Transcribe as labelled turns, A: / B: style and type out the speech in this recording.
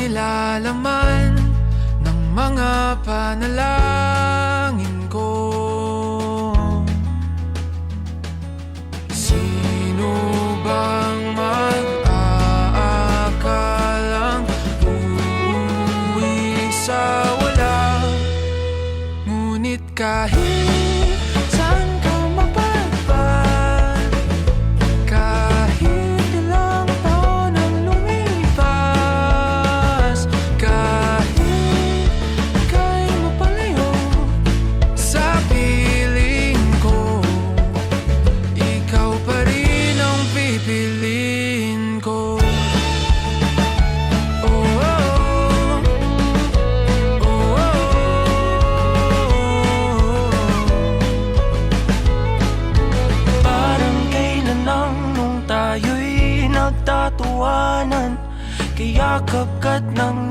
A: nilalaman ng mga panalangin ko. Sino bang mag-aakalang uuwi sa wala? Ngunit kahit saan ka mapadpad, kahit ilang taon ang lumipas, kahit ika'y mapalayo sa piling ko, ikaw pa rin ang pipiliin ko. Tayo'y nagtatawanan, kayakap ka't nang